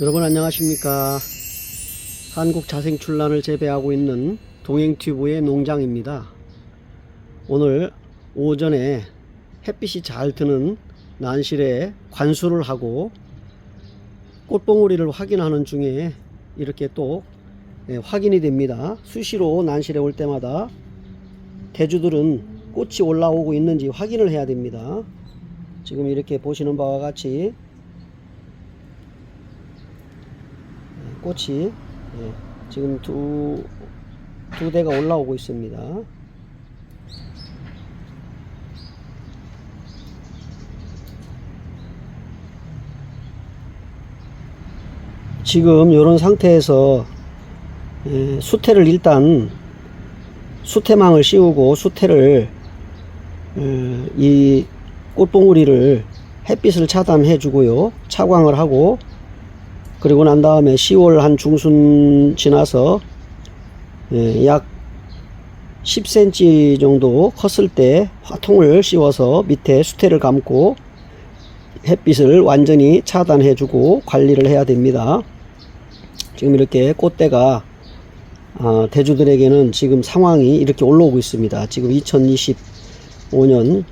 여러분 안녕하십니까. 한국자생출란을 재배하고 있는 동행튜브의 농장입니다. 오늘 오전에 햇빛이 잘 드는 난실에 관수를 하고 꽃봉오리를 확인하는 중에 이렇게 또 확인이 됩니다. 수시로 난실에 올 때마다 대주들은 꽃이 올라오고 있는지 확인을 해야 됩니다. 지금 이렇게 보시는 바와 같이 꽃이 지금 두 대가 올라오고 있습니다. 지금 이런 상태에서 수태를 일단 수태망을 씌우고 수태를 이 꽃봉오리를 햇빛을 차단해 주고요, 차광을 하고, 그리고 난 다음에 10월 한 중순 지나서 약 10cm 정도 컸을 때 화통을 씌워서 밑에 수태를 감고 햇빛을 완전히 차단해 주고 관리를 해야 됩니다. 지금 이렇게 꽃대가 대주들에게는 지금 상황이 이렇게 올라오고 있습니다. 지금 2025년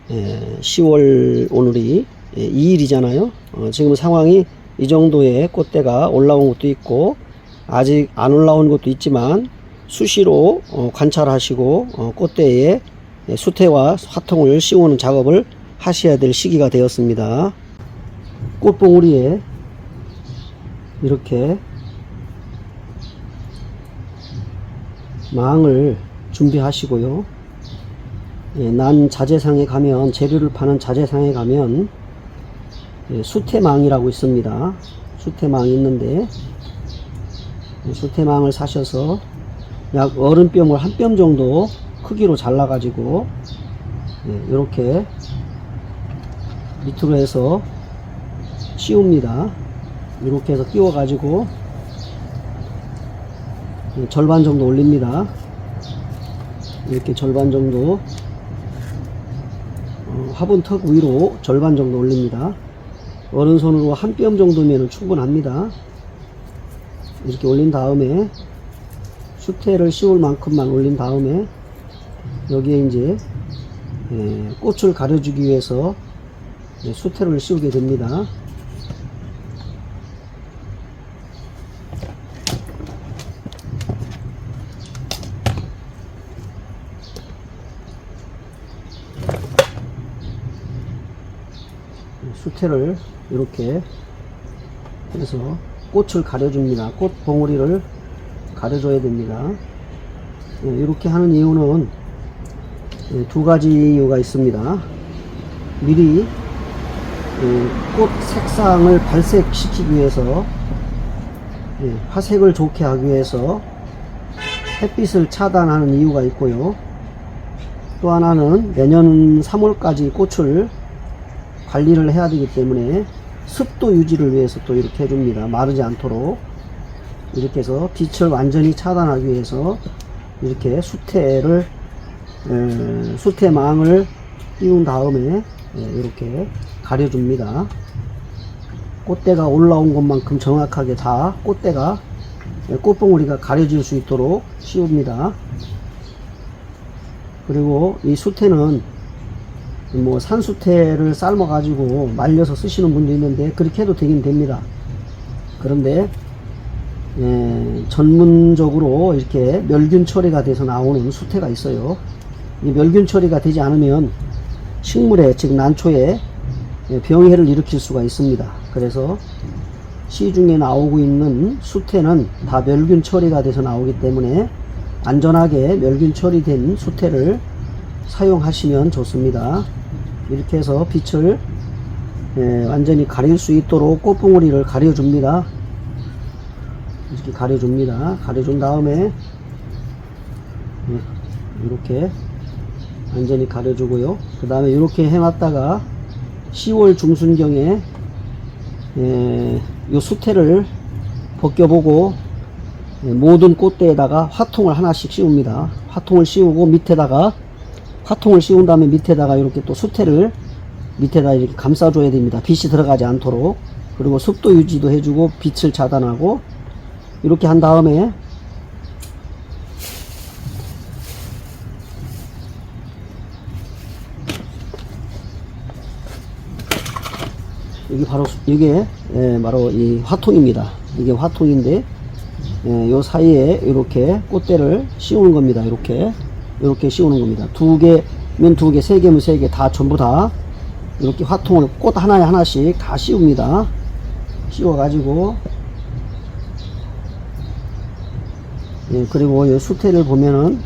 10월 오늘이 2일이잖아요. 지금 상황이 이 정도의 꽃대가 올라온 것도 있고 아직 안 올라온 것도 있지만 수시로 관찰하시고 꽃대에 수태와 화통을 씌우는 작업을 하셔야 될 시기가 되었습니다. 꽃봉오리에 이렇게 망을 준비하시고요. 난 자재상에 가면, 재료를 파는 자재상에 가면 수태망이라고 있습니다. 수태망이 있는데 수태망을 사셔서 약 얼음병을 한 뼘 정도 크기로 잘라 가지고 이렇게 밑으로 해서 씌웁니다. 이렇게 해서 끼워 가지고 절반 정도 올립니다. 이렇게 절반 정도 화분 턱 위로 절반 정도 올립니다. 오른손으로 한 뼘 정도면 충분합니다. 이렇게 올린 다음에 수태를 씌울 만큼만 올린 다음에 여기에 이제 꽃을 가려주기 위해서 수태를 씌우게 됩니다. 수태를 이렇게 해서 꽃을 가려줍니다. 꽃 봉오리를 가려줘야 됩니다. 이렇게 하는 이유는 두 가지 이유가 있습니다. 미리 꽃 색상을 발색시키기 위해서, 화색을 좋게 하기 위해서 햇빛을 차단하는 이유가 있고요. 또 하나는 내년 3월까지 꽃을 관리를 해야 되기 때문에 습도 유지를 위해서 또 이렇게 해줍니다. 마르지 않도록. 이렇게 해서 빛을 완전히 차단하기 위해서 이렇게 수태망을 띄운 다음에 이렇게 가려줍니다. 꽃대가 올라온 것만큼 정확하게 다 꽃봉오리가 가려질 수 있도록 씌웁니다. 그리고 이 수태는 산수태를 삶아 가지고 말려서 쓰시는 분도 있는데 그렇게 해도 되긴 됩니다. 그런데 전문적으로 이렇게 멸균 처리가 돼서 나오는 수태가 있어요. 이 멸균 처리가 되지 않으면 식물에, 즉 난초에 병해를 일으킬 수가 있습니다. 그래서 시중에 나오고 있는 수태는 다 멸균 처리가 돼서 나오기 때문에 안전하게 멸균 처리된 수태를 사용하시면 좋습니다. 이렇게 해서 빛을 완전히 가릴 수 있도록 꽃봉오리를 가려줍니다. 이렇게 가려줍니다. 가려준 다음에 이렇게 완전히 가려주고요. 그 다음에 이렇게 해놨다가 10월 중순경에 이 수태를 벗겨보고 모든 꽃대에다가 화통을 하나씩 씌웁니다. 화통을 씌우고 밑에다가 화통을 씌운 다음에 밑에다가 이렇게 또 수태를 밑에다 이렇게 감싸줘야 됩니다. 빛이 들어가지 않도록. 그리고 습도 유지도 해주고 빛을 차단하고 이렇게 한 다음에 이게 바로 이 화통입니다. 이게 화통인데 요 사이에 이렇게 꽃대를 씌우는 겁니다. 이렇게 씌우는 겁니다. 2개면 2개, 3개면 3개 다 전부 다 이렇게 화통을 꽃 하나에 하나씩 다 씌웁니다. 씌워 가지고 그리고 이 수태를 보면은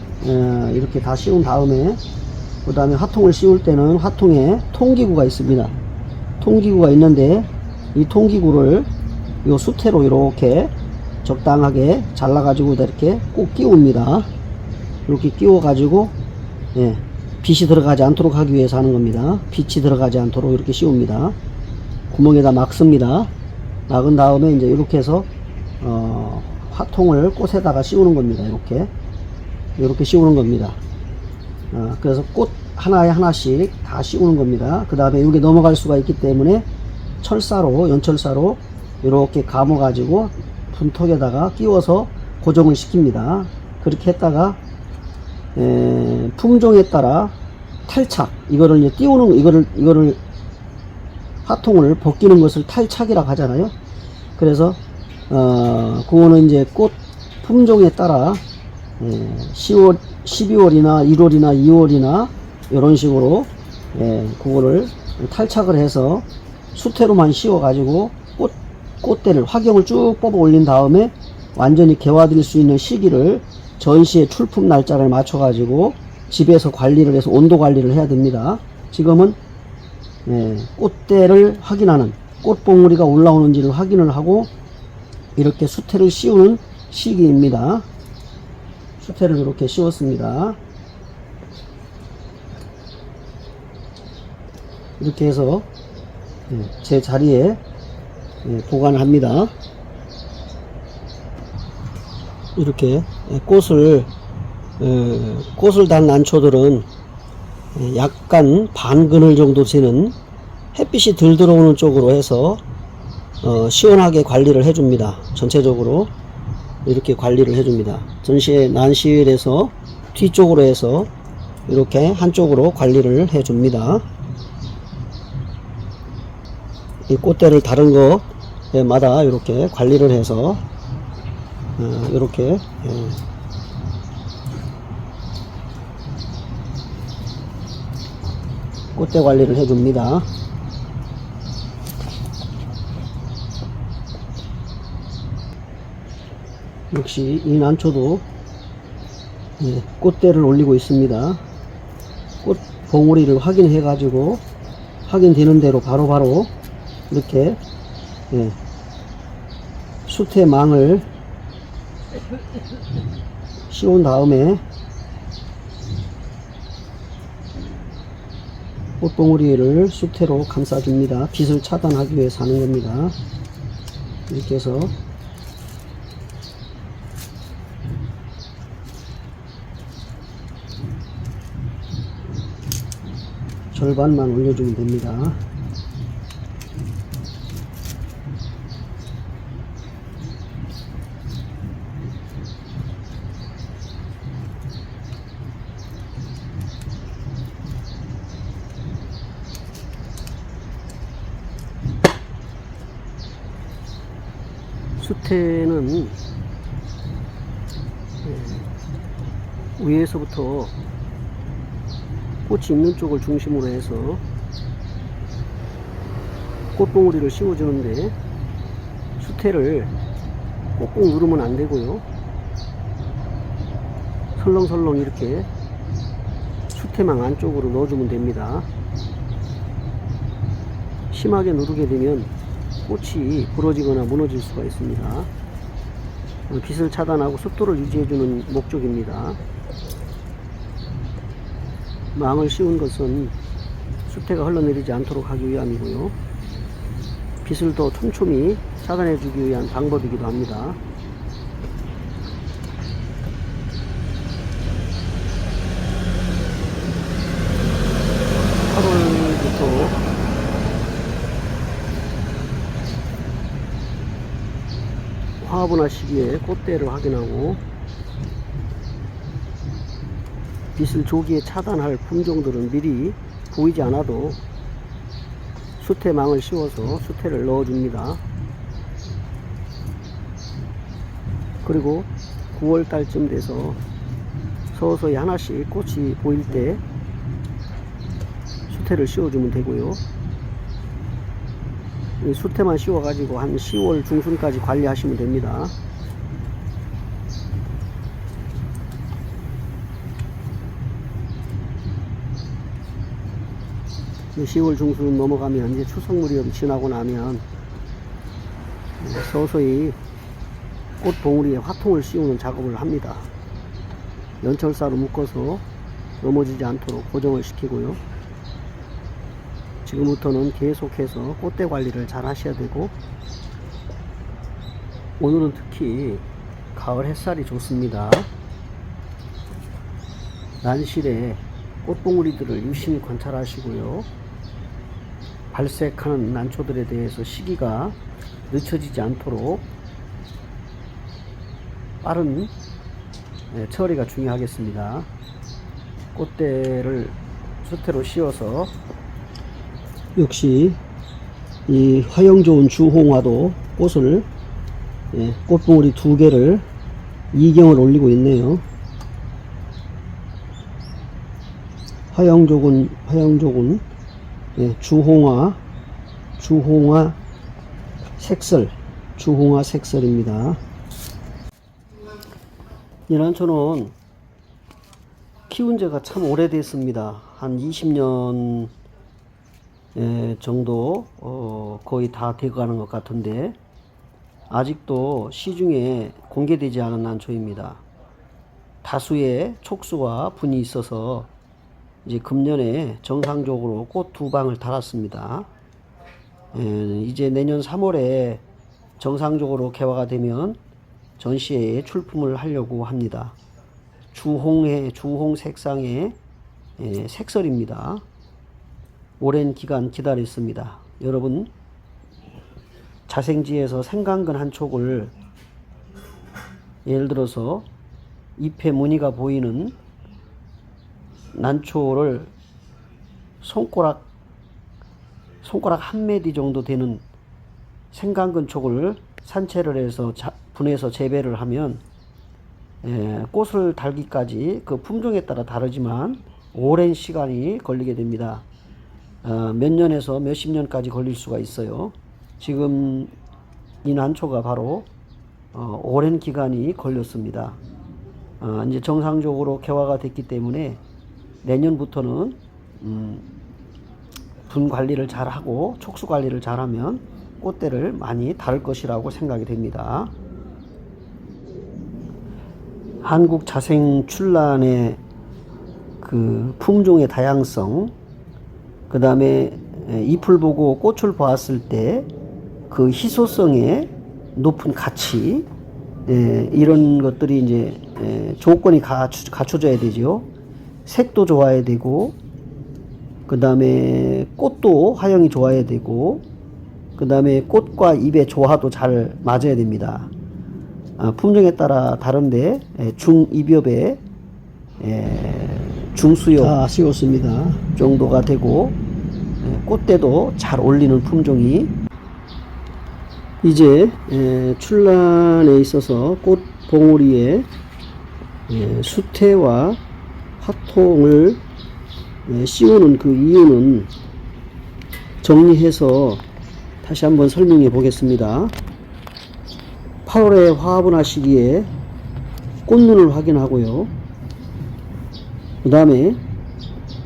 이렇게 다 씌운 다음에 그 다음에 화통을 씌울 때는 화통에 통기구가 있습니다. 통기구가 있는데 이 통기구를 요 수태로 이렇게 적당하게 잘라 가지고 이렇게 꼭 끼웁니다. 이렇게 끼워 가지고 빛이 들어가지 않도록 하기 위해서 하는 겁니다. 빛이 들어가지 않도록 이렇게 씌웁니다. 구멍에다 막습니다. 막은 다음에 이제 이렇게 해서 화통을 꽃에다가 씌우는 겁니다. 이렇게 씌우는 겁니다. 그래서 꽃 하나에 하나씩 다 씌우는 겁니다. 그 다음에 이게 넘어갈 수가 있기 때문에 연철사로 이렇게 감아 가지고 분턱에다가 끼워서 고정을 시킵니다. 그렇게 했다가 품종에 따라 탈착, 이거를 이제 띄우는 이거를 화통을 벗기는 것을 탈착이라고 하잖아요. 그래서 그거는 이제 꽃 품종에 따라 12월이나 1월이나 2월이나 이런 식으로 그거를 탈착을 해서 수태로만 씌워 가지고 꽃대를 화경을 쭉 뽑아 올린 다음에 완전히 개화될 수 있는 시기를 전시의 출품 날짜를 맞춰 가지고 집에서 관리를 해서 온도 관리를 해야 됩니다. 지금은 꽃대를 확인하는, 꽃봉우리가 올라오는지를 확인을 하고 이렇게 수태를 씌우는 시기입니다. 수태를 이렇게 씌웠습니다. 이렇게 해서 제 자리에 보관을 합니다. 이렇게 꽃을 단 난초들은 약간 반 그늘 정도 되는 햇빛이 덜 들어오는 쪽으로 해서 시원하게 관리를 해줍니다. 전체적으로 이렇게 관리를 해줍니다. 전시회 난시일에서 뒤쪽으로 해서 이렇게 한쪽으로 관리를 해줍니다. 이 꽃대를 다른 거마다 이렇게 관리를 해서 이렇게 꽃대 관리를 해줍니다. 역시 이 난초도 꽃대를 올리고 있습니다. 꽃 봉우리를 확인해 가지고 확인되는 대로 바로바로 이렇게 수태망을 씌운 다음에 꽃봉우리를 수태로 감싸줍니다. 빛을 차단하기 위해서 하는 겁니다. 이렇게 해서 절반만 올려주면 됩니다. 수태는 위에서부터 꽃이 있는 쪽을 중심으로 해서 꽃봉우리를 씌워주는데 수태를 꼭꼭 누르면 안 되고요. 설렁설렁 이렇게 수태망 안쪽으로 넣어주면 됩니다. 심하게 누르게 되면 꽃이 부러지거나 무너질 수가 있습니다. 빛을 차단하고 습도를 유지해주는 목적입니다. 망을 씌운 것은 수태가 흘러내리지 않도록 하기 위함이고요. 빛을 더 촘촘히 차단해주기 위한 방법이기도 합니다. 화분화 시기에 꽃대를 확인하고 빛을 조기에 차단할 품종들은 미리 보이지 않아도 수태망을 씌워서 수태를 넣어줍니다. 그리고 9월달쯤 돼서 서서히 하나씩 꽃이 보일 때 수태를 씌워주면 되고요. 수태만 씌워가지고 한 10월 중순까지 관리하시면 됩니다. 10월 중순 넘어가면 이제 추석 무렵 지나고 나면 서서히 꽃 봉우리에 화통을 씌우는 작업을 합니다. 연철사로 묶어서 넘어지지 않도록 고정을 시키고요. 지금부터는 계속해서 꽃대 관리를 잘 하셔야 되고, 오늘은 특히 가을 햇살이 좋습니다. 난실에 꽃봉우리들을 유심히 관찰하시고요. 발색하는 난초들에 대해서 시기가 늦춰지지 않도록 빠른 처리가 중요하겠습니다. 꽃대를 수태로 씌워서, 역시 이 화형 좋은 주홍화도 꽃을 꽃봉우리 2개를 이경을 올리고 있네요. 화형 좋은 주홍화 색설입니다. 이 난초는 키운 지가 참 오래됐습니다. 한 20년 정도 거의 다 돼가는 것 같은데, 아직도 시중에 공개되지 않은 난초입니다. 다수의 촉수와 분이 있어서 이제 금년에 정상적으로 꽃 2방을 달았습니다. 이제 내년 3월에 정상적으로 개화가 되면 전시회에 출품을 하려고 합니다. 주홍 색상의 색설입니다. 오랜 기간 기다렸습니다. 여러분, 자생지에서 생강근 한 촉을, 예를 들어서 잎에 무늬가 보이는 난초를 손가락 한 메디 정도 되는 생강근 촉을 산채를 해서 분해서 재배를 하면 꽃을 달기까지 그 품종에 따라 다르지만 오랜 시간이 걸리게 됩니다. 몇 년에서 몇십 년까지 걸릴 수가 있어요. 지금 이 난초가 바로 오랜 기간이 걸렸습니다. 이제 정상적으로 개화가 됐기 때문에 내년부터는 분 관리를 잘하고 촉수 관리를 잘하면 꽃대를 많이 다룰 것이라고 생각이 됩니다. 한국 자생 출란의 그 품종의 다양성, 그 다음에 잎을 보고 꽃을 보았을 때 그 희소성의 높은 가치, 이런 것들이 이제 조건이 갖춰져야 되죠. 색도 좋아야 되고, 그 다음에 꽃도 화형이 좋아야 되고, 그 다음에 꽃과 잎의 조화도 잘 맞아야 됩니다. 품종에 따라 다른데 중입엽의 중수엽 씌웠습니다. 정도가 되고, 꽃대도 잘 올리는 품종이, 이제 출란에 있어서 꽃 봉우리에 수태와 화통을 씌우는 그 이유는 정리해서 다시 한번 설명해 보겠습니다. 8월에 화분화 시기에 꽃눈을 확인하고요. 그 다음에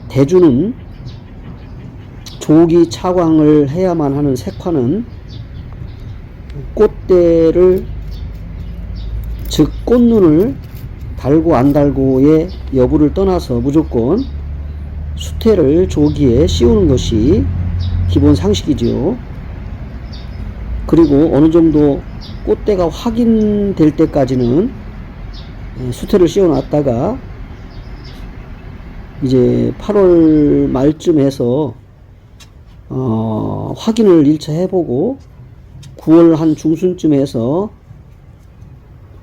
대주는 조기 차광을 해야만 하는 색화는 꽃대를, 즉 꽃눈을 달고 안 달고의 여부를 떠나서 무조건 수태를 조기에 씌우는 것이 기본 상식이지요. 그리고 어느 정도 꽃대가 확인될 때까지는 수태를 씌워 놨다가 이제 8월 말쯤 해서 확인을 1차 해보고 9월 한 중순쯤 해서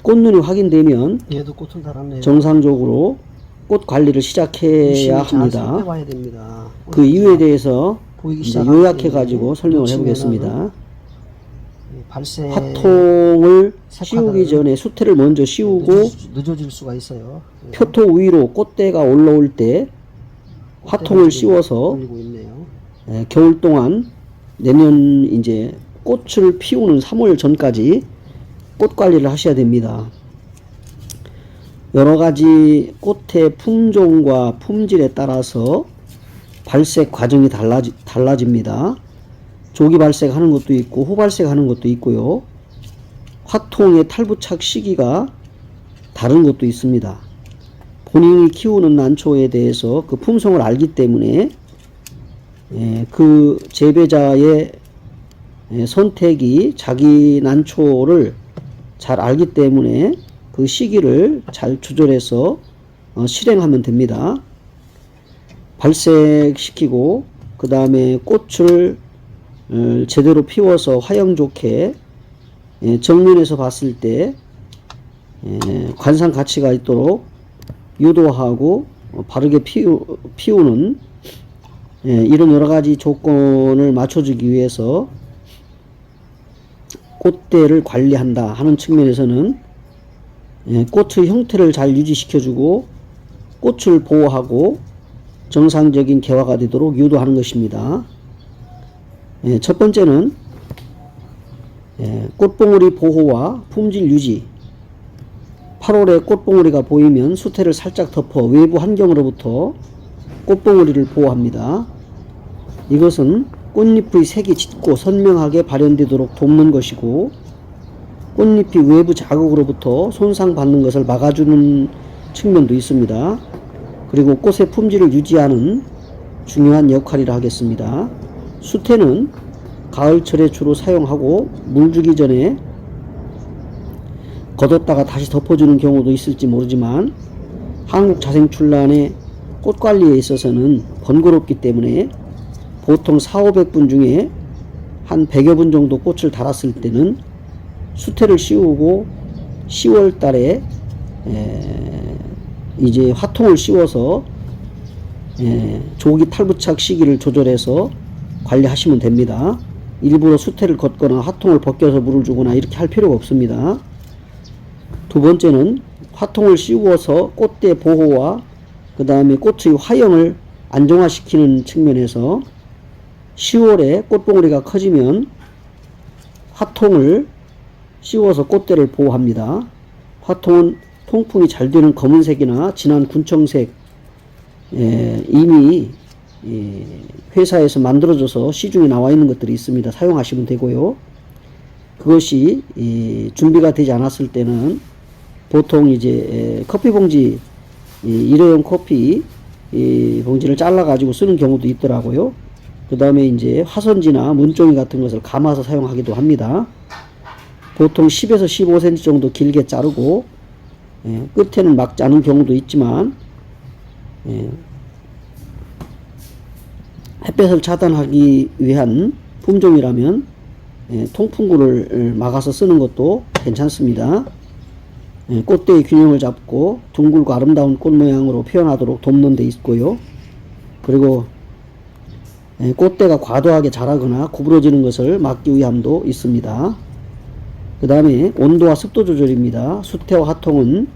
꽃눈이 확인되면 얘도 꽃은 달았네요. 정상적으로 꽃 관리를 시작해야 합니다. 봐야 됩니다. 그 이유에 대해서 보이기 이제 시작하기 요약해 가지고 설명을 때문에 해보겠습니다. 발색 화통을 색화를 씌우기 전에 수태를 먼저 씌우고 늦어질 수가 있어요. 표토 위로 꽃대가 올라올 때 화통을 씌워서 올리고 있네요. 겨울 동안 내년 이제 꽃을 피우는 3월 전까지 꽃 관리를 하셔야 됩니다. 여러 가지 꽃의 품종과 품질에 따라서 발색 과정이 달라집니다. 조기 발색하는 것도 있고 후발색하는 것도 있고요. 화통의 탈부착 시기가 다른 것도 있습니다. 본인이 키우는 난초에 대해서 그 품성을 알기 때문에 그 재배자의 선택이 자기 난초를 잘 알기 때문에 그 시기를 잘 조절해서 실행하면 됩니다. 발색시키고 그 다음에 꽃을 제대로 피워서 화형 좋게 정면에서 봤을 때 관상 가치가 있도록 유도하고 바르게 피우는 이런 여러가지 조건을 맞춰주기 위해서 꽃대를 관리한다 하는 측면에서는 꽃의 형태를 잘 유지시켜주고 꽃을 보호하고 정상적인 개화가 되도록 유도하는 것입니다. 첫 번째는 꽃봉오리 보호와 품질 유지. 8월에 꽃봉오리가 보이면 수태를 살짝 덮어 외부 환경으로부터 꽃봉오리를 보호합니다. 이것은 꽃잎의 색이 짙고 선명하게 발현되도록 돕는 것이고 꽃잎이 외부 자극으로부터 손상받는 것을 막아주는 측면도 있습니다. 그리고 꽃의 품질을 유지하는 중요한 역할이라 하겠습니다. 수태는 가을철에 주로 사용하고 물 주기 전에 걷었다가 다시 덮어주는 경우도 있을지 모르지만 한국 자생출란의 꽃관리에 있어서는 번거롭기 때문에 보통 4,500분 중에 한 100여 분 정도 꽃을 달았을 때는 수태를 씌우고 10월 달에 이제 화통을 씌워서 조기 탈부착 시기를 조절해서 관리하시면 됩니다. 일부러 수태를 걷거나 화통을 벗겨서 물을 주거나 이렇게 할 필요가 없습니다. 두 번째는 화통을 씌워서 꽃대 보호와 그 다음에 꽃의 화형을 안정화시키는 측면에서 10월에 꽃봉오리가 커지면 화통을 씌워서 꽃대를 보호합니다. 화통은 통풍이 잘 되는 검은색이나 진한 군청색 이미 회사에서 만들어져서 시중에 나와 있는 것들이 있습니다. 사용하시면 되고요. 그것이 준비가 되지 않았을 때는 보통 이제 커피 봉지 일회용 커피 봉지를 잘라 가지고 쓰는 경우도 있더라고요. 그 다음에 이제 화선지나 문종이 같은 것을 감아서 사용하기도 합니다. 보통 10에서 15cm 정도 길게 자르고 끝에는 막지 않은 경우도 있지만 햇볕을 차단하기 위한 품종이라면 통풍구를 막아서 쓰는 것도 괜찮습니다. 꽃대의 균형을 잡고 둥글고 아름다운 꽃 모양으로 표현하도록 돕는 데 있고요. 그리고 꽃대가 과도하게 자라거나 구부러지는 것을 막기 위함도 있습니다. 그 다음에 온도와 습도 조절입니다. 수태와 화통은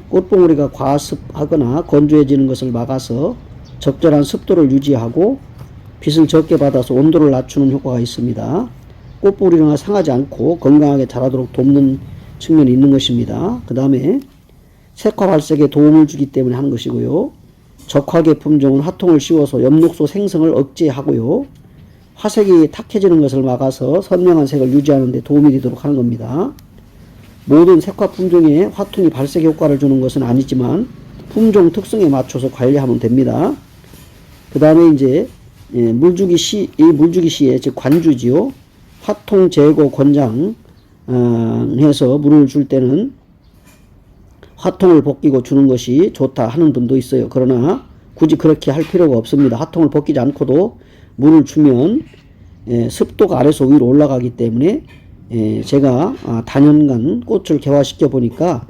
꽃봉오리가 과습하거나 건조해지는 것을 막아서 적절한 습도를 유지하고 빛을 적게 받아서 온도를 낮추는 효과가 있습니다. 꽃봉오리가 상하지 않고 건강하게 자라도록 돕는 측면이 있는 것입니다. 그 다음에 색화 발색에 도움을 주기 때문에 하는 것이고요. 적화계 품종은 화통을 씌워서 엽록소 생성을 억제하고요. 화색이 탁해지는 것을 막아서 선명한 색을 유지하는 데 도움이 되도록 하는 겁니다. 모든 색화 품종에 화통이 발색 효과를 주는 것은 아니지만 품종 특성에 맞춰서 관리하면 됩니다. 그 다음에 이제 물주기 시에 즉 관주지요. 화통 제거 권장 해서 물을 줄 때는 화통을 벗기고 주는 것이 좋다 하는 분도 있어요. 그러나 굳이 그렇게 할 필요가 없습니다. 화통을 벗기지 않고도 물을 주면 습도가 아래서 위로 올라가기 때문에 제가 단연간 꽃을 개화시켜 보니까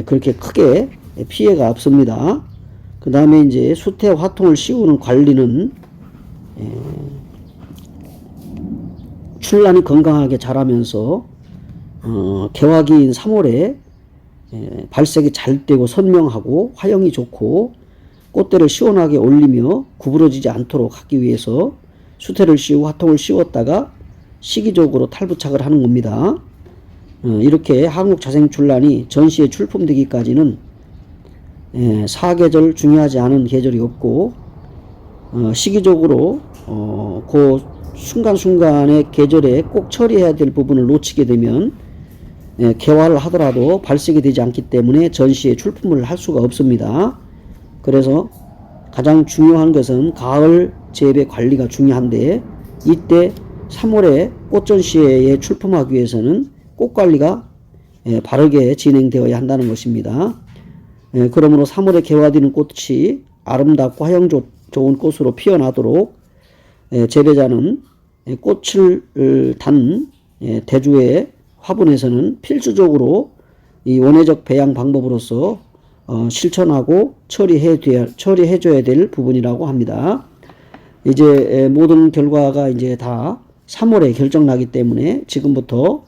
그렇게 크게 피해가 없습니다. 그 다음에 이제 수태 화통을 씌우는 관리는 출란이 건강하게 자라면서 개화기인 3월에 발색이 잘 되고 선명하고 화형이 좋고 꽃대를 시원하게 올리며 구부러지지 않도록 하기 위해서 수태를 씌우고 화통을 씌웠다가 시기적으로 탈부착을 하는 겁니다. 이렇게 한국자생출란이 전시에 출품되기까지는 사계절 중요하지 않은 계절이 없고 시기적으로 그 순간순간의 계절에 꼭 처리해야 될 부분을 놓치게 되면 개화를 하더라도 발색이 되지 않기 때문에 전시에 출품을 할 수가 없습니다. 그래서 가장 중요한 것은 가을 재배 관리가 중요한데 이때 3월에 꽃전시회에 출품하기 위해서는 꽃관리가 바르게 진행되어야 한다는 것입니다. 그러므로 3월에 개화되는 꽃이 아름답고 화형 좋은 꽃으로 피어나도록 재배자는 꽃을 단 대주의 화분에서는 필수적으로 이 원예적 배양 방법으로서 실천하고 처리해줘야 될 부분이라고 합니다. 이제 모든 결과가 이제 다 3월에 결정나기 때문에 지금부터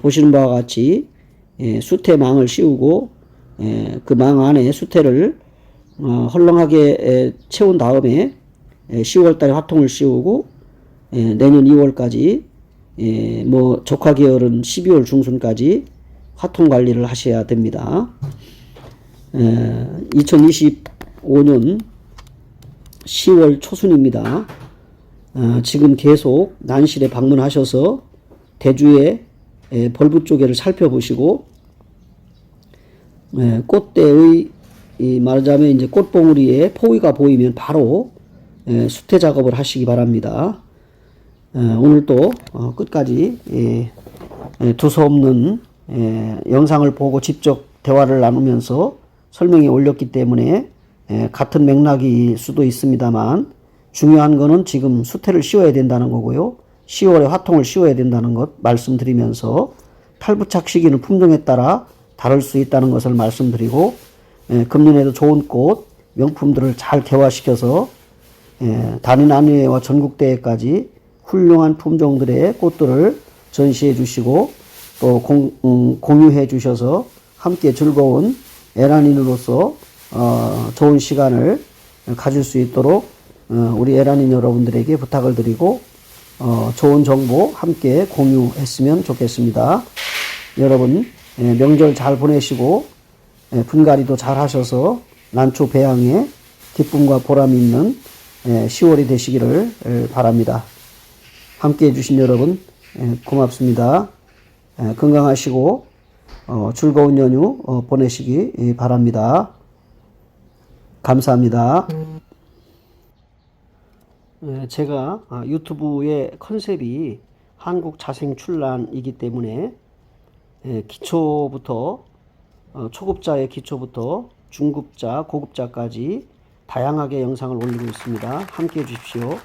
보시는 바와 같이 수태망을 씌우고 그 망 안에 수태를 헐렁하게 채운 다음에 10월달에 화통을 씌우고 내년 2월까지 뭐 적화계열은 12월 중순까지 화통 관리를 하셔야 됩니다. 2025년 10월 초순입니다. 지금 계속 난실에 방문하셔서 대주의 벌브 쪼개를 살펴보시고 꽃대의 말하자면 이제 꽃봉우리에 포위가 보이면 바로 수태 작업을 하시기 바랍니다. 오늘도 끝까지 두서없는 영상을 보고 직접 대화를 나누면서 설명이 올렸기 때문에 같은 맥락일 수도 있습니다만 중요한 거는 지금 수태를 씌워야 된다는 거고요. 10월에 화통을 씌워야 된다는 것 말씀드리면서 탈부착 시기는 품종에 따라 다를 수 있다는 것을 말씀드리고 금년에도 좋은 꽃 명품들을 잘 개화시켜서 단인안위회와 전국대회까지 훌륭한 품종들의 꽃들을 전시해 주시고 또 공유해 주셔서 함께 즐거운 에란인으로서 좋은 시간을 가질 수 있도록 우리 에란인 여러분들에게 부탁을 드리고 좋은 정보 함께 공유했으면 좋겠습니다. 여러분 명절 잘 보내시고 분갈이도 잘 하셔서 난초 배양에 기쁨과 보람이 있는 10월이 되시기를 바랍니다. 함께 해주신 여러분 고맙습니다. 건강하시고 즐거운 연휴 보내시기 바랍니다. 감사합니다. 제가 유튜브의 컨셉이 한국 자생 출란이기 때문에 기초부터 초급자의 기초부터 중급자, 고급자까지 다양하게 영상을 올리고 있습니다. 함께 해주십시오.